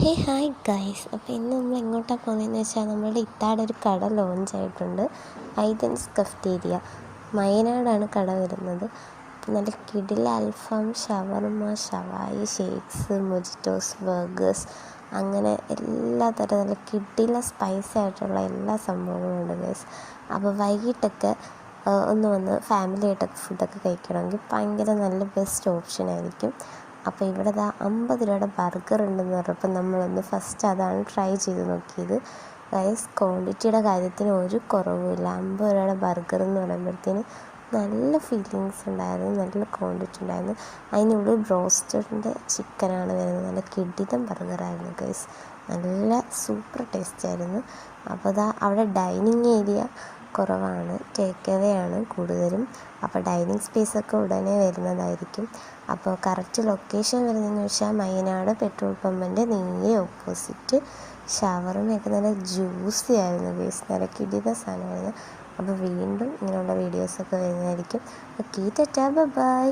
ഹേ hi guys, അപ്പോൾ ഇന്ന് നമ്മൾ എങ്ങോട്ടാണ് പോകുന്നതെന്ന് വെച്ചാൽ നമ്മളുടെ ഇത്താടെ ഒരു കട ലോഞ്ച് ആയിട്ടുണ്ട്. ഐതൻസ് കഫ്റ്റീരിയ വയനാടാണ് കട വരുന്നത്. നല്ല കിടില അൽഫാം, ഷവർമ, ഷവായി, ഷേക്സ്, മൊജിറ്റോസ്, ബർഗേഴ്സ്, അങ്ങനെ എല്ലാ തരം നല്ല കിടില സ്പൈസി ആയിട്ടുള്ള എല്ലാ സംഭവങ്ങളും ഉണ്ട് ഗൈസ്. അപ്പോൾ വൈകിട്ടൊക്കെ ഒന്ന് വന്ന് ഫാമിലിയായിട്ടൊക്കെ ഫുഡൊക്കെ കഴിക്കണമെങ്കിൽ ഭയങ്കര നല്ല ബെസ്റ്റ് ഓപ്ഷൻ ആയിരിക്കും. അപ്പോൾ ഇവിടെ 50 രൂപയുടെ ബർഗർ ഉണ്ടെന്ന് പറഞ്ഞപ്പോൾ നമ്മളൊന്ന് ഫസ്റ്റ് അതാണ് ട്രൈ ചെയ്ത് നോക്കിയത് ഗൈസ്. ക്വാണ്ടിറ്റിയുടെ കാര്യത്തിന് ഒരു കുറവുമില്ല. 50 രൂപയുടെ ബർഗർ എന്ന് പറയുമ്പോഴത്തേന് നല്ല ഫീലിങ്സ് ഉണ്ടായിരുന്നു, നല്ല ക്വാണ്ടിറ്റി ഉണ്ടായിരുന്നു. അതിനുള്ളിൽ ബ്രോസ്റ്റഡിൻ്റെ ചിക്കനാണ് വരുന്നത്. നല്ല കിടിലൻ ബർഗറായിരുന്നു ഗൈസ്, നല്ല സൂപ്പർ ടേസ്റ്റ് ആയിരുന്നു. അപ്പോൾ അവിടെ ഡൈനിങ് ഏരിയ കുറവാണ്, ടേക്ക് അവേ ആണ് കൂടുതലും. അപ്പോൾ ഡൈനിങ് സ്പേസൊക്കെ ഉടനെ വരുന്നതായിരിക്കും. അപ്പോൾ കറക്റ്റ് ലൊക്കേഷൻ വരുന്നതെന്ന് വെച്ചാൽ വയനാട് പെട്രോൾ പമ്പിൻ്റെ നേരെ ഓപ്പോസിറ്റ്. ഷവർമയൊക്കെ നല്ല ജ്യൂസി ആയിരുന്നു ഗൈസ്, നല്ല കിടിലൻ സാധനമായിരുന്നു. അപ്പോൾ വീണ്ടും ഇങ്ങനെയുള്ള വീഡിയോസൊക്കെ വരുന്നതായിരിക്കും. Okay, tata, by.